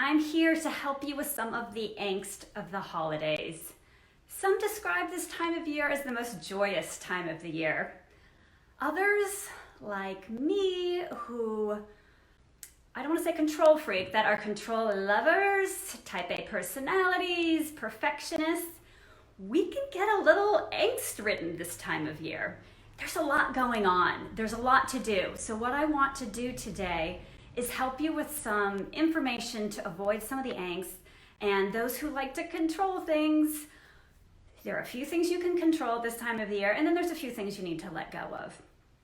I'm here to help you with some of the angst of the holidays. Some describe this time of year as the most joyous time of the year. Others, like me, who, I don't want to say control freak, that are control lovers, type A personalities, perfectionists, we can get a little angst-ridden this time of year. There's a lot going on. There's a lot to do. So what I want to do today is help you with some information to avoid some of the angst. And those who like to control things, there are a few things you can control this time of the year, and then there's a few things you need to let go of.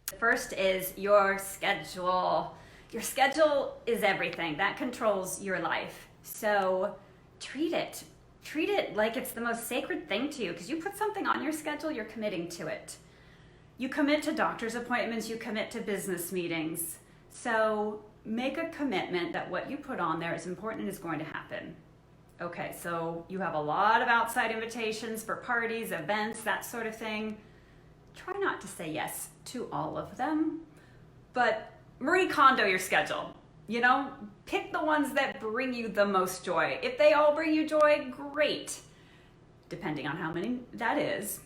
The first is your schedule. Your schedule is everything. That controls your life. So treat it. Treat it like it's the most sacred thing to you, because you put something on your schedule, you're committing to it. You commit to doctor's appointments, you commit to business meetings. So make a commitment that what you put on there is important and is going to happen. Okay, so you have a lot of outside invitations for parties, events, that sort of thing. Try not to say yes to all of them, but Marie Kondo your schedule. You know, pick the ones that bring you the most joy. If they all bring you joy, great, depending on how many that is.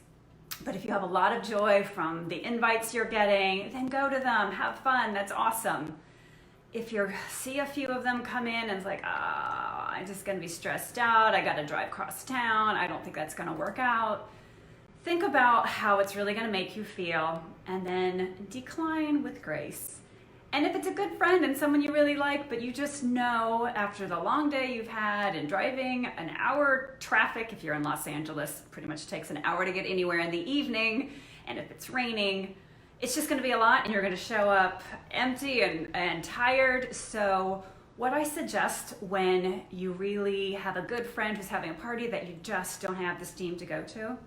But if you have a lot of joy from the invites you're getting, then go to them, have fun, that's awesome. If you see a few of them come in and it's like, I'm just gonna be stressed out, I gotta drive across town, I don't think that's gonna work out. Think about how it's really gonna make you feel and then decline with grace. And if it's a good friend and someone you really like, but you just know after the long day you've had and driving an hour traffic, if you're in Los Angeles, pretty much takes an hour to get anywhere in the evening, and if it's raining, it's just gonna be a lot and you're gonna show up empty and tired. So what I suggest when you really have a good friend who's having a party that you just don't have the steam to go to,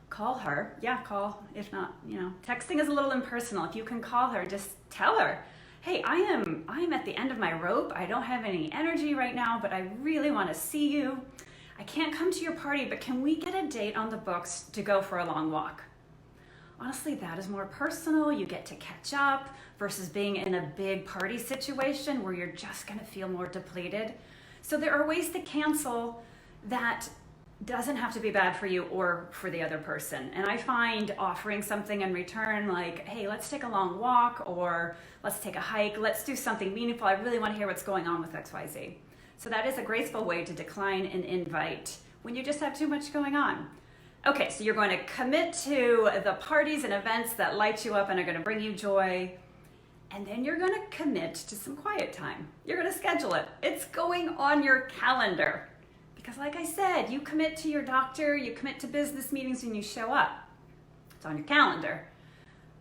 call her. Yeah, call. If not, texting is a little impersonal. If you can call her, just tell her, hey, I am at the end of my rope. I don't have any energy right now, but I really want to see you. I can't come to your party, but can we get a date on the books to go for a long walk? Honestly, that is more personal. You get to catch up versus being in a big party situation where you're just going to feel more depleted. So there are ways to cancel that doesn't have to be bad for you or for the other person. And I find offering something in return, like, hey, let's take a long walk, or let's take a hike, let's do something meaningful. I really want to hear what's going on with XYZ. So that is a graceful way to decline an invite when you just have too much going on. Okay, so you're going to commit to the parties and events that light you up and are going to bring you joy. And then you're going to commit to some quiet time. You're going to schedule it. It's going on your calendar. Because like I said, you commit to your doctor, you commit to business meetings when you show up. It's on your calendar.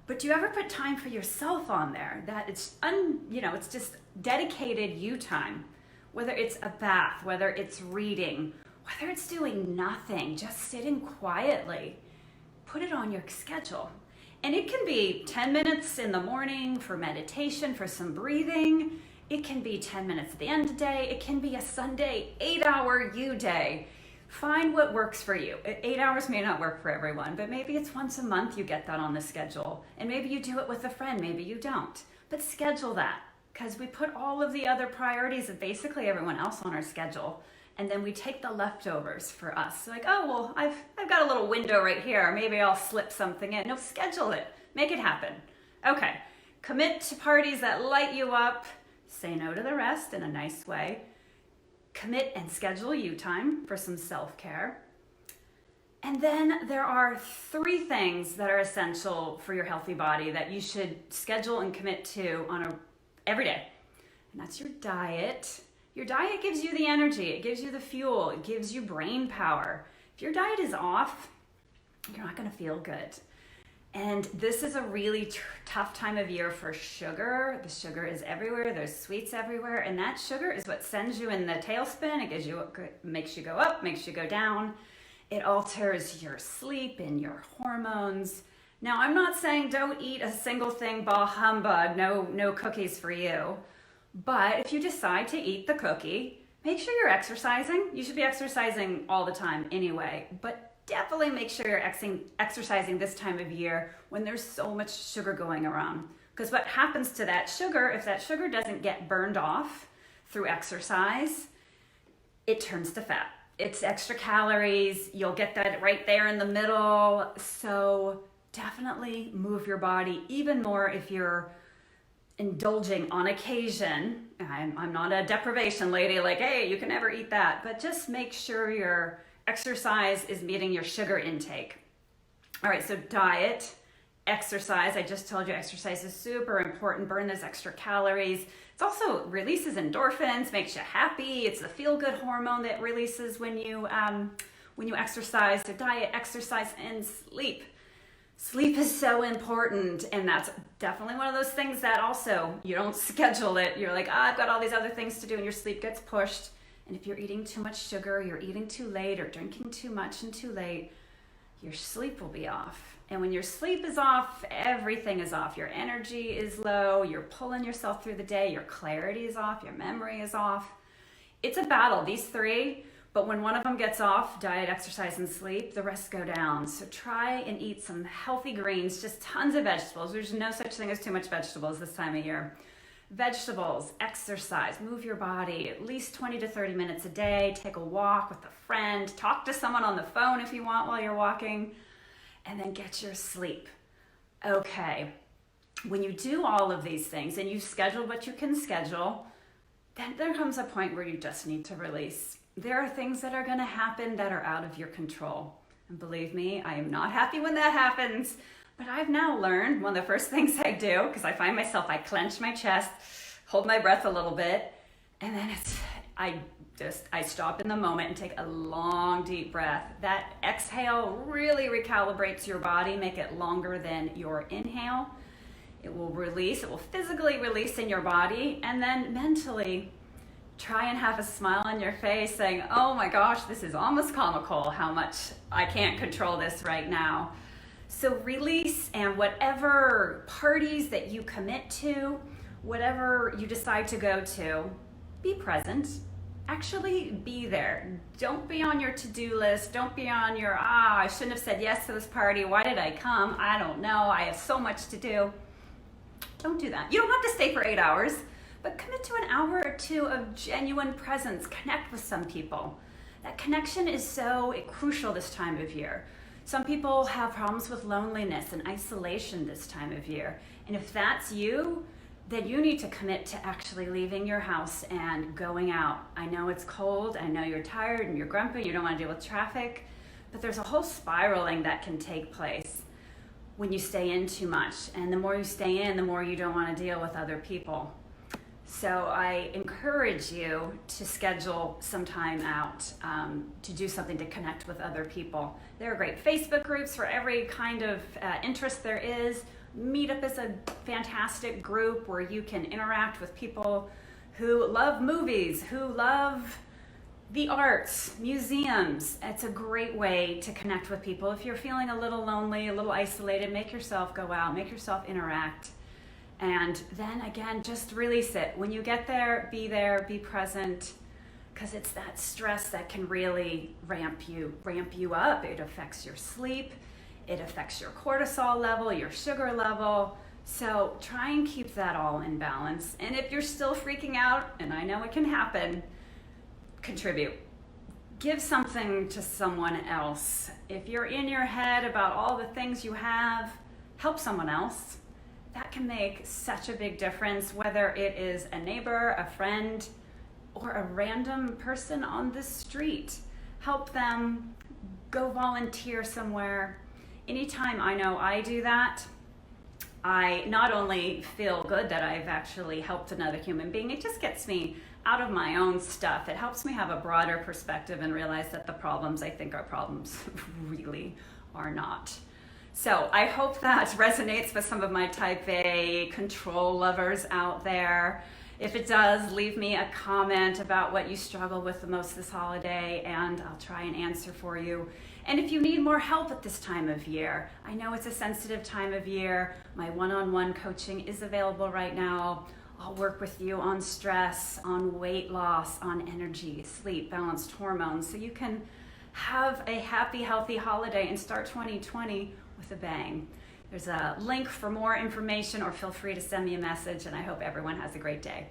But do you ever put time for yourself on there? That it's it's just dedicated you time. Whether it's a bath, whether it's reading, whether it's doing nothing, just sitting quietly. Put it on your schedule. And it can be 10 minutes in the morning for meditation, for some breathing. It can be 10 minutes at the end of the day. It can be a Sunday 8-hour you day. Find what works for you. 8 hours may not work for everyone, but maybe it's once a month you get that on the schedule. And maybe you do it with a friend, maybe you don't. But schedule that, because we put all of the other priorities of basically everyone else on our schedule. And then we take the leftovers for us. Like, oh, well, I've got a little window right here. Maybe I'll slip something in. No, schedule it. Make it happen. Okay, commit to parties that light you up. Say no to the rest in a nice way. Commit and schedule you time for some self-care. And then there are 3 things that are essential for your healthy body that you should schedule and commit to every day. And that's your diet. Your diet gives you the energy, it gives you the fuel, it gives you brain power. If your diet is off, you're not going to feel good. And this is a really tough time of year for sugar. The sugar is everywhere. There's sweets everywhere. And that sugar is what sends you in the tailspin. It makes you go up, makes you go down. It alters your sleep and your hormones. Now, I'm not saying don't eat a single thing, bah humbug, no cookies for you. But if you decide to eat the cookie, make sure you're exercising. You should be exercising all the time anyway. But definitely make sure you're exercising this time of year when there's so much sugar going around. Because what happens to that sugar, if that sugar doesn't get burned off through exercise, it turns to fat. It's extra calories. You'll get that right there in the middle. So definitely move your body even more if you're indulging on occasion. I'm not a deprivation lady, like, hey, you can never eat that, but just make sure your exercise is meeting your sugar intake. All right, so diet, exercise. I just told you exercise is super important. Burn those extra calories. It also releases endorphins, makes you happy. It's the feel-good hormone that releases when you exercise. So diet, exercise, and sleep. Sleep is so important, and that's definitely one of those things that also you don't schedule it. You're like, I've got all these other things to do, and your sleep gets pushed. And if you're eating too much sugar, you're eating too late, or drinking too much and too late, your sleep will be off. And when your sleep is off, everything is off. Your energy is low, you're pulling yourself through the day, your clarity is off, your memory is off. It's a battle, these three. But when one of them gets off, diet, exercise, and sleep, the rest go down. So try and eat some healthy greens, just tons of vegetables. There's no such thing as too much vegetables this time of year. Vegetables, exercise, move your body at least 20 to 30 minutes a day. Take a walk with a friend. Talk to someone on the phone if you want while you're walking. And then get your sleep. Okay, when you do all of these things and you schedule what you can schedule, then there comes a point where you just need to release. There are things that are going to happen that are out of your control. And believe me, I am not happy when that happens. But I've now learned one of the first things I do, because I find myself, I clench my chest, hold my breath a little bit, and then I stop in the moment and take a long, deep breath. That exhale really recalibrates your body, make it longer than your inhale. It will release, it will physically release in your body, and then mentally, try and have a smile on your face saying, oh my gosh, this is almost comical how much I can't control this right now. So release, and whatever parties that you commit to, whatever you decide to go to, be present. Actually be there. Don't be on your to-do list. Don't be on your, I shouldn't have said yes to this party. Why did I come? I don't know. I have so much to do. Don't do that. You don't have to stay for 8 hours. But commit to an hour or two of genuine presence. Connect with some people. That connection is so crucial this time of year. Some people have problems with loneliness and isolation this time of year. And if that's you, then you need to commit to actually leaving your house and going out. I know it's cold. I know you're tired and you're grumpy. You don't want to deal with traffic. But there's a whole spiraling that can take place when you stay in too much. And the more you stay in, the more you don't want to deal with other people. So I encourage you to schedule some time out to do something to connect with other people. There are great Facebook groups for every kind of interest there is. Meetup is a fantastic group where you can interact with people who love movies, who love the arts, museums. It's a great way to connect with people. If you're feeling a little lonely, a little isolated, make yourself go out, make yourself interact. And then again, just release it. When you get there, be present, because it's that stress that can really ramp you up. It affects your sleep, it affects your cortisol level, your sugar level. So try and keep that all in balance. And if you're still freaking out, and I know it can happen, contribute. Give something to someone else. If you're in your head about all the things you have, help someone else. That can make such a big difference, whether it is a neighbor, a friend, or a random person on the street. Help them, go volunteer somewhere. Anytime I know I do that, I not only feel good that I've actually helped another human being, it just gets me out of my own stuff. It helps me have a broader perspective and realize that the problems I think are problems really are not. So I hope that resonates with some of my type A control lovers out there. If it does, leave me a comment about what you struggle with the most this holiday, and I'll try and answer for you. And if you need more help at this time of year, I know it's a sensitive time of year. My one-on-one coaching is available right now. I'll work with you on stress, on weight loss, on energy, sleep, balanced hormones, so you can have a happy, healthy holiday and start 2020 with a bang. There's a link for more information, or feel free to send me a message, and I hope everyone has a great day.